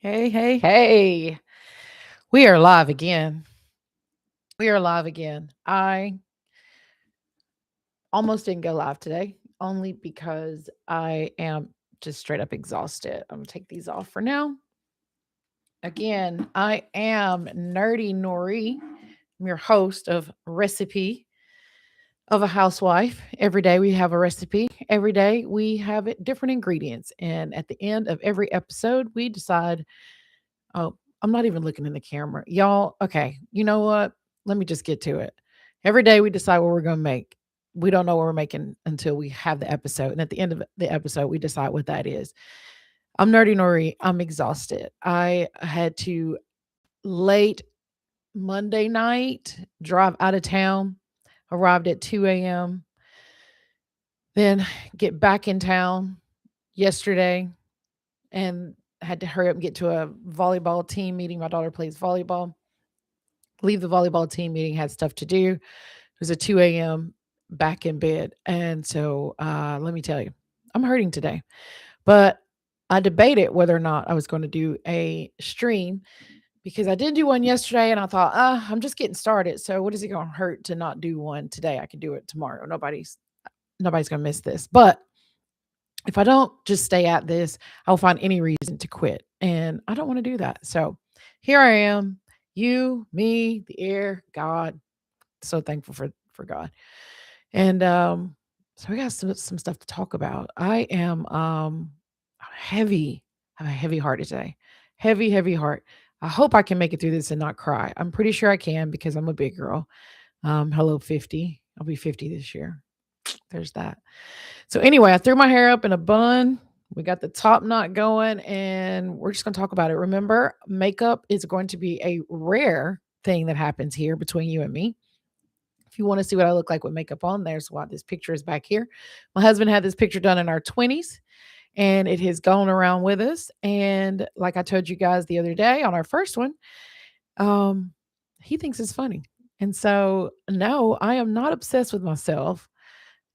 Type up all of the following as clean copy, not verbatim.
Hey, hey, hey. We are live again. We are live again. I almost didn't go live today only because I am just straight up exhausted. I'm going to take these off for now. Again, I am Nerdy Nori. I'm your host of Recipe of a Housewife. Every day we have a recipe. Every day we have it different ingredients. And at the end of every episode, we decide. Oh, I'm not even looking in the camera. Y'all, okay, you know what? Let me just get to it. Every day we decide what we're going to make. We don't know what we're making until we have the episode. And at the end of the episode, we decide what that is. I'm Nerdy Nori. I'm exhausted. I had to late Monday night drive out of town, arrived at 2 a.m., then get back in town yesterday and had to hurry up and get to a volleyball team meeting. My daughter plays volleyball. Leave the volleyball team meeting, had stuff to do. It was a 2 a.m. back in bed. And so let me tell you, I'm hurting today. But I debated whether or not I was going to do a stream because I didn't do one yesterday and I thought, I'm just getting started. So what is it going to hurt to not do one today? I can do it tomorrow. Nobody's going to miss this. But if I don't just stay at this, I'll find any reason to quit. And I don't want to do that. So here I am, you, me, the air, God. So thankful for God. And so we got some stuff to talk about. I am heavy, I have a heavy heart today. Heavy, heavy heart. I hope I can make it through this and not cry. I'm pretty sure I can because I'm a big girl. Hello, 50. I'll be 50 this year. There's that. So anyway, I threw my hair up in a bun. We got the top knot going, and we're just going to talk about it. Remember, makeup is going to be a rare thing that happens here between you and me. If you want to see what I look like with makeup on, there's why this picture is back here. My husband had this picture done in our 20s, and it has gone around with us. And like I told you guys the other day on our first one, um, he thinks it's funny. And so, no, I am not obsessed with myself.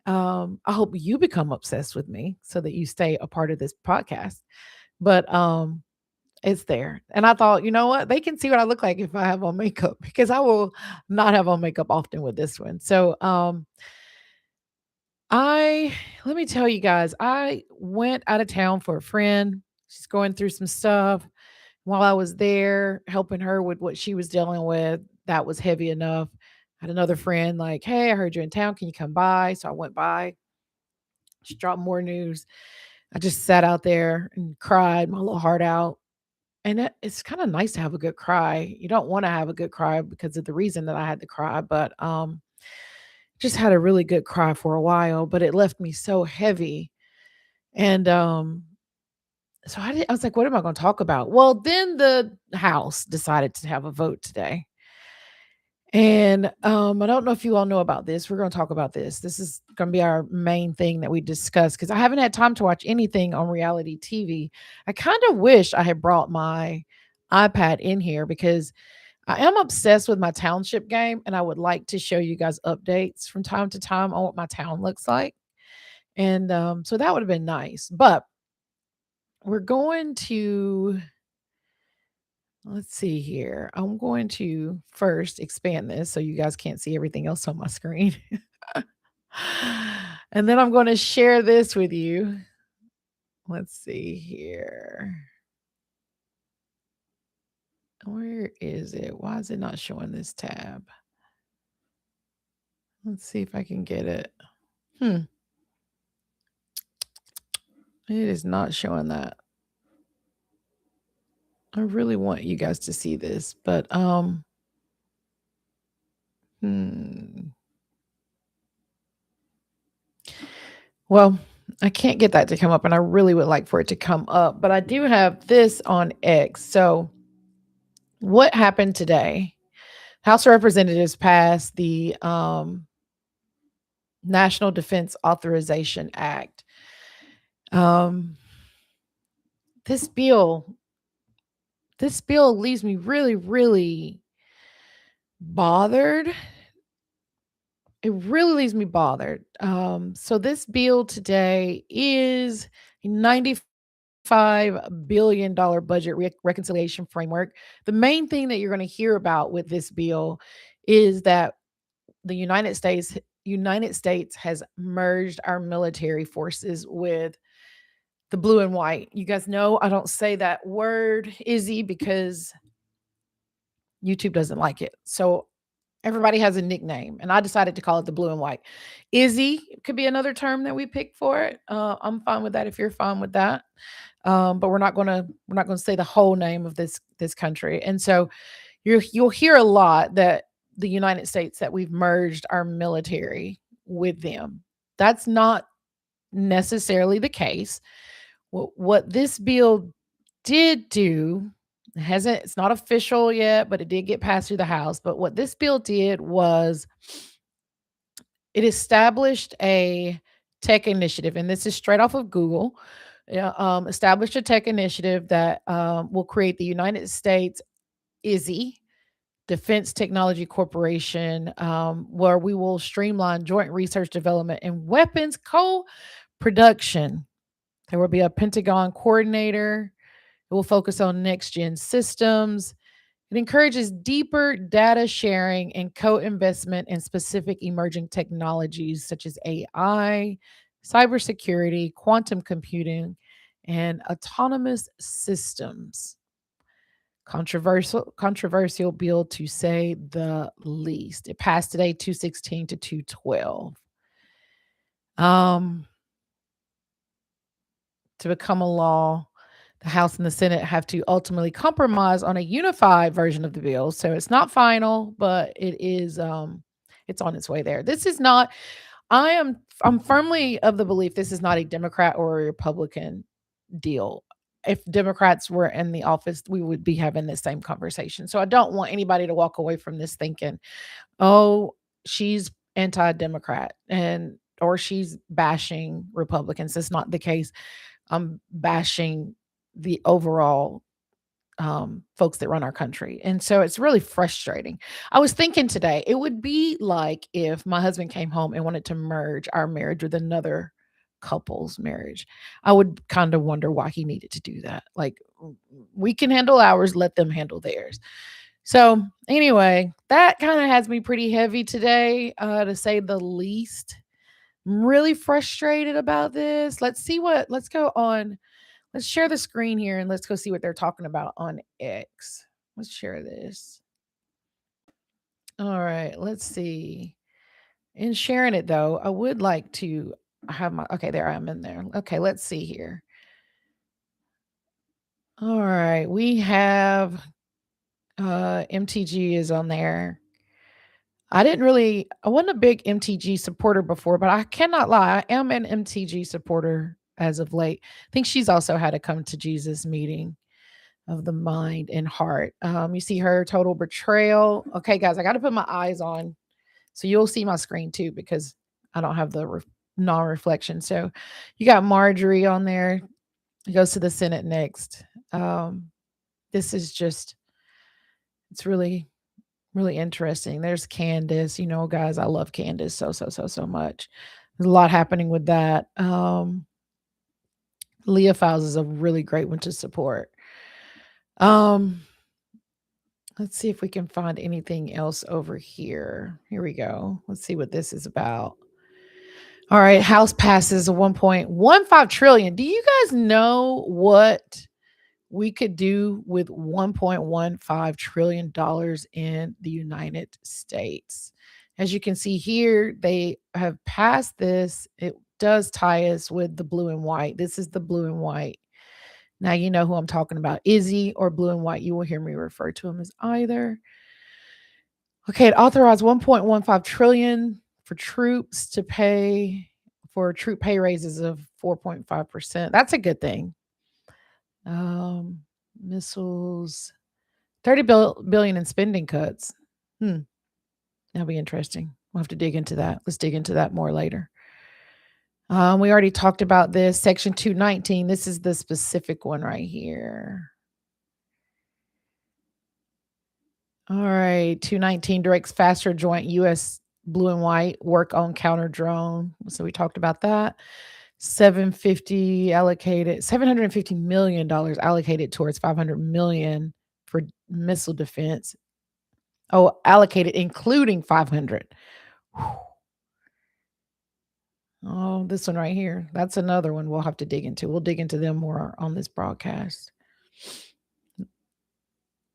I hope you become obsessed with me so that you stay a part of this podcast. But it's there. And I thought, you know what? They can see what I look like if I have on makeup because I will not have on makeup often with this one. So I let me tell you guys, I went out of town for a friend. She's going through some stuff. While I was there helping her with what she was dealing with, that was heavy enough. I had another friend like, "Hey, I heard you're in town. Can you come by?" So I went by. She dropped more news. I just sat out there and cried my little heart out. And it's kind of nice to have a good cry. You don't want to have a good cry because of the reason that I had to cry, but just had a really good cry for a while, but it left me so heavy. And so I was like, what am I going to talk about? Well, then the house decided to have a vote today. And I don't know if you all know about this. We're going to talk about this. This is going to be our main thing that we discuss because I haven't had time to watch anything on reality TV. I kind of wish I had brought my iPad in here because I am obsessed with my township game and I would like to show you guys updates from time to time on what my town looks like. And so that would have been nice. But we're going to let's see here. I'm going to first expand this so you guys can't see everything else on my screen. And then I'm going to share this with you. Let's see here. Where is it? Why is it not showing this tab? Let's see if I can get it. It is not showing that. I really want you guys to see this, but well, I can't get that to come up, and I really would like for it to come up, but I do have this on X. So, what happened today? House of Representatives passed the National Defense Authorization Act. Um, this bill, this bill leaves me really, really bothered. It really leaves me bothered. So this bill today is 95 $5 billion budget reconciliation framework. The main thing that you're going to hear about with this bill is that the United States has merged our military forces with the blue and white. You guys know I don't say that word, Izzy, because YouTube doesn't like it. So everybody has a nickname, and I decided to call it the blue and white. Izzy could be another term that we pick for it. I'm fine with that if you're fine with that. But we're not gonna say the whole name of this country. And so you'll hear a lot that the United States that we've merged our military with them. That's not necessarily the case. What this bill did do, it's not official yet, but it did get passed through the House. But what this bill did was it established a tech initiative, and this is straight off of Google. Yeah, established a tech initiative that will create the United States ISI, Defense Technology Corporation, where we will streamline joint research development and weapons co-production. There will be a Pentagon coordinator. It will focus on next gen systems. It encourages deeper data sharing and co investment in specific emerging technologies such as AI, cybersecurity, quantum computing, and autonomous systems. Controversial bill to say the least. It passed today 216 to 212. Um, to become a law, the House and the Senate have to ultimately compromise on a unified version of the bill. So it's not final, but it's on its way there. This is not I'm firmly of the belief this is not a Democrat or a Republican deal. If Democrats were in the office, we would be having this same conversation. So I don't want anybody to walk away from this thinking, "Oh, she's anti-Democrat and or she's bashing Republicans." That's not the case. I'm bashing the overall folks that run our country. And so it's really frustrating. I was thinking today, it would be like if my husband came home and wanted to merge our marriage with another couple's marriage. I would kind of wonder why he needed to do that. Like, we can handle ours, let them handle theirs. So, anyway, that kind of has me pretty heavy today, to say the least. I'm really frustrated about this. Let's go on. Let's share the screen here and let's go see what they're talking about on X. Let's share this. All right, let's see. In sharing it though, I would like to have my okay, there I am in there. Okay, let's see here. All right, we have MTG is on there. I wasn't a big MTG supporter before, but I cannot lie. I am an MTG supporter as of late. I think she's also had a come to Jesus meeting of the mind and heart. You see her total betrayal. Okay, guys, I got to put my eyes on so you'll see my screen too because I don't have the non-reflection. So you got Marjorie on there. It goes to the Senate next. This is just it's really interesting. There's Candace. You know, guys, I love Candace so much. There's a lot happening with that. Leah Files is a really great one to support. Um, let's see if we can find anything else over here. Here we go. Let's see what this is about. All right, House passes a 1.15 trillion. Do you guys know what we could do with $1.15 trillion in the United States? As you can see here, they have passed this. It does tie us with the blue and white. This is the blue and white. Now you know who I'm talking about. Izzy or blue and white. You will hear me refer to them as either. Okay, it authorized 1.15 trillion for troops to pay for troop pay raises of 4.5%. That's a good thing. Missiles, 30 billion in spending cuts. That'll be interesting. We'll have to dig into that. Let's dig into that more later. We already talked about this. Section 219. This is the specific one right here. All right. 219 directs faster joint U.S. blue and white work on counter drone. So we talked about that. $750 million allocated towards 500 million for missile defense. Oh, allocated including 500. Oh, this one right here. That's another one we'll have to dig into. We'll dig into them more on this broadcast.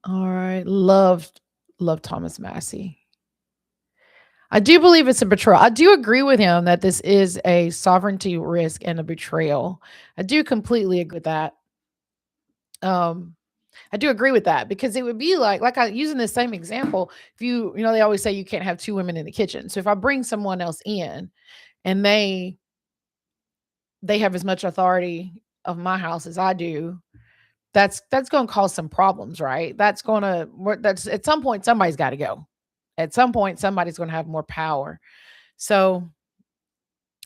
All right. Love Thomas Massey. I do believe it's a betrayal. I do agree with him that this is a sovereignty risk and a betrayal. I do completely agree with that. Um, I do agree with that because it would be like I using the same example. If they always say you can't have two women in the kitchen. So if I bring someone else in and they have as much authority of my house as I do, that's going to cause some problems, right? That's at some point somebody's got to go. At some point somebody's going to have more power. So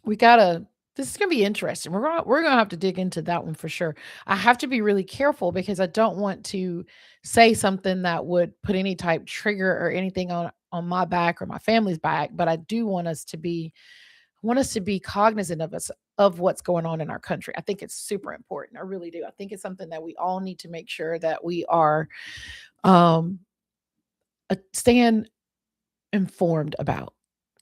we gotta. This is gonna be interesting. We're gonna have to dig into that one for sure. I have to be really careful because I don't want to say something that would put any type trigger or anything on my back or my family's back. But I do want us to be cognizant of what's going on in our country. I think it's super important. I really do. I think it's something that we all need to make sure that we are um staying informed about.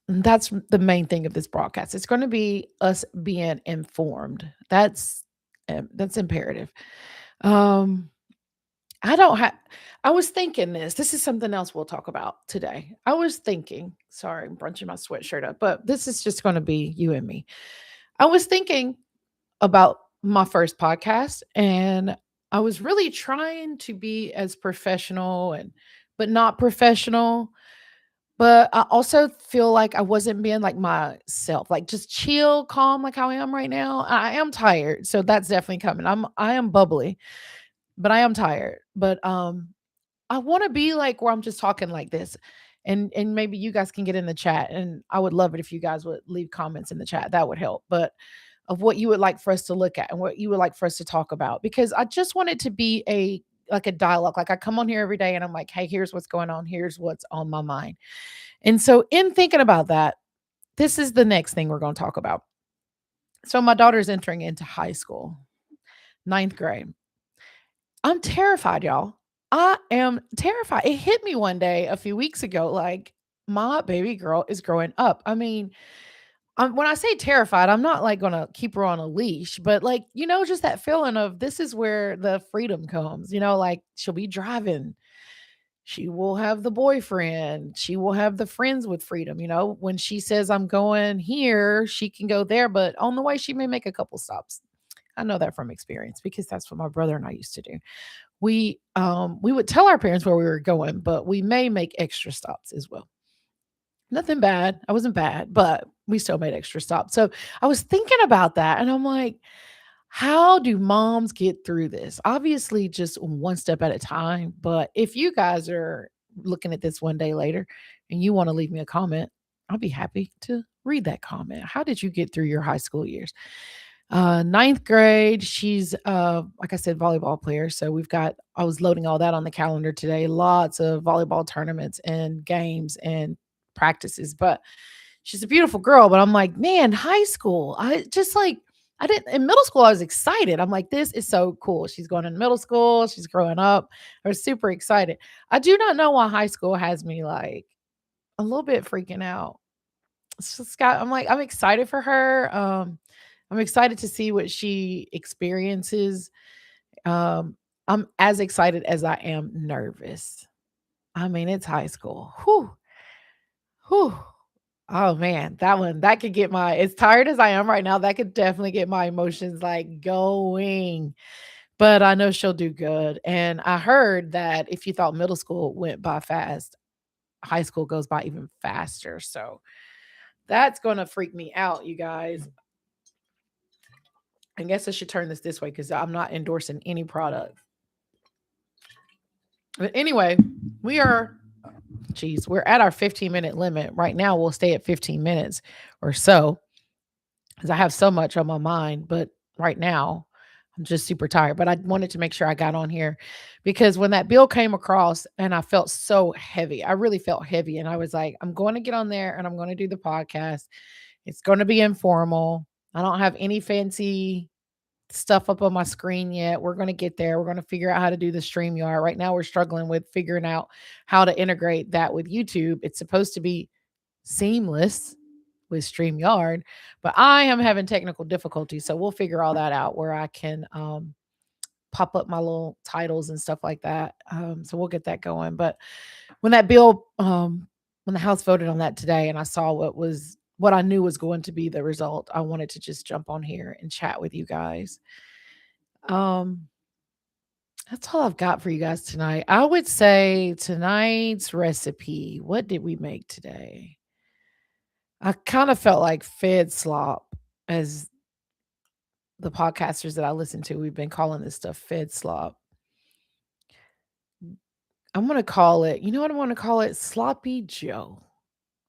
And that's the main thing of this broadcast. It's going to be us being informed. That's imperative. Um, I don't have. I was thinking this. This is something else we'll talk about today. I was thinking. Sorry, I'm bunching my sweatshirt up, but this is just going to be you and me. I was thinking about my first podcast, and I was really trying to be as professional but not professional. But I also feel like I wasn't being like myself, like just chill, calm, like how I am right now. I am tired, so that's definitely coming. I am bubbly, but I am tired. But I want to be like where I'm just talking like this. And maybe you guys can get in the chat, and I would love it if you guys would leave comments in the chat. That would help. But of what you would like for us to look at and what you would like for us to talk about, because I just want it to be a dialogue. Like I come on here every day and I'm like, hey, here's what's going on. Here's what's on my mind. And so, in thinking about that, this is the next thing we're going to talk about. So, my daughter's entering into high school, ninth grade. I'm terrified, y'all. I am terrified. It hit me one day a few weeks ago like, my baby girl is growing up. I mean, when I say terrified, I'm not like going to keep her on a leash, but like, just that feeling of this is where the freedom comes, like she'll be driving. She will have the boyfriend. She will have the friends with freedom. When she says, I'm going here, she can go there. But on the way, she may make a couple stops. I know that from experience because that's what my brother and I used to do. We would tell our parents where we were going, but we may make extra stops as well. Nothing bad. I wasn't bad, but we still made extra stops. So I was thinking about that and I'm like, how do moms get through this? Obviously, just one step at a time. But if you guys are looking at this one day later and you want to leave me a comment, I'll be happy to read that comment. How did you get through your high school years? Ninth grade, she's like I said, volleyball player. So I was loading all that on the calendar today. Lots of volleyball tournaments and games and practices. But she's a beautiful girl. But I'm like, man, high school. I just like I didn't in middle school, I was excited. I'm like, this is so cool. She's going in middle school, she's growing up. I was super excited. I do not know why high school has me like a little bit freaking out. It's just I'm like, I'm excited for her. I'm excited to see what she experiences. Um, I'm as excited as I am nervous. I mean, it's high school. Whew, whew. Oh man, that could get as tired as I am right now, that could definitely get my emotions like going. But I know she'll do good. And I heard that if you thought middle school went by fast, high school goes by even faster. So that's gonna freak me out, you guys. I guess I should turn this way because I'm not endorsing any product. But anyway, we're at our 15-minute limit. Right now, we'll stay at 15 minutes or so because I have so much on my mind. But right now, I'm just super tired. But I wanted to make sure I got on here because when that bill came across and I felt so heavy, I really felt heavy. And I was like, I'm going to get on there and I'm going to do the podcast. It's going to be informal. I don't have any fancy stuff up on my screen yet. We're going to get there. We're going to figure out how to do the StreamYard. Right now, we're struggling with figuring out how to integrate that with YouTube. It's supposed to be seamless with StreamYard, but I am having technical difficulties. So we'll figure all that out where I can pop up my little titles and stuff like that. So we'll get that going. But when that bill, when the House voted on that today, and I saw what I knew was going to be the result, I wanted to just jump on here and chat with you guys. Um, that's all I've got for you guys tonight. I would say tonight's recipe. What did we make today? I kind of felt like Fed slop, as the podcasters that I listen to, we've been calling this stuff Fed slop. I'm going to call it, you know what I want to call it? Sloppy Joe.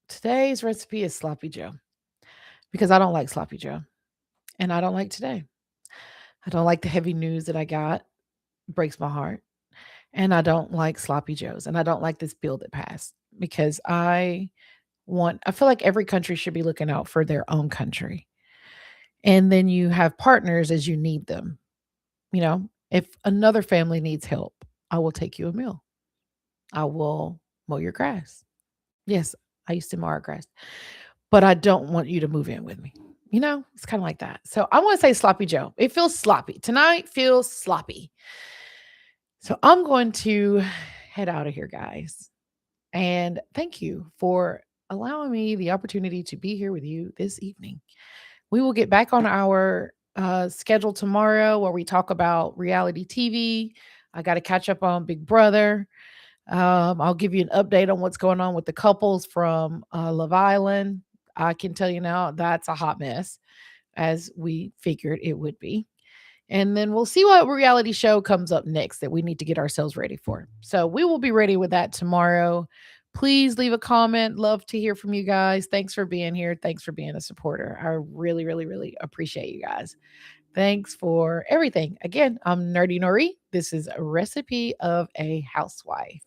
Today's recipe is Sloppy Joe because I don't like Sloppy Joe and I don't like today. I don't like the heavy news that I got. Breaks my heart. And I don't like Sloppy Joes and I don't like this bill that passed because I feel like every country should be looking out for their own country. And then you have partners as you need them. You know, if another family needs help, I will take you a meal. I will mow your grass. Yes, I used to mow our grass, but I don't want you to move in with me. You know, it's kind of like that. So I want to say Sloppy Joe. It feels sloppy. Tonight feels sloppy. So I'm going to head out of here, guys. And thank you for allowing me the opportunity to be here with you this evening. We will get back on our schedule tomorrow where we talk about reality TV. I got to catch up on Big Brother. I'll give you an update on what's going on with the couples from Love Island. I can tell you now that's a hot mess, as we figured it would be. And then we'll see what reality show comes up next that we need to get ourselves ready for. So we will be ready with that tomorrow. Please leave a comment. Love to hear from you guys. Thanks for being here. Thanks for being a supporter. I really, really, really appreciate you guys. Thanks for everything. Again, I'm Nerdy Nori. This is a recipe of a housewife.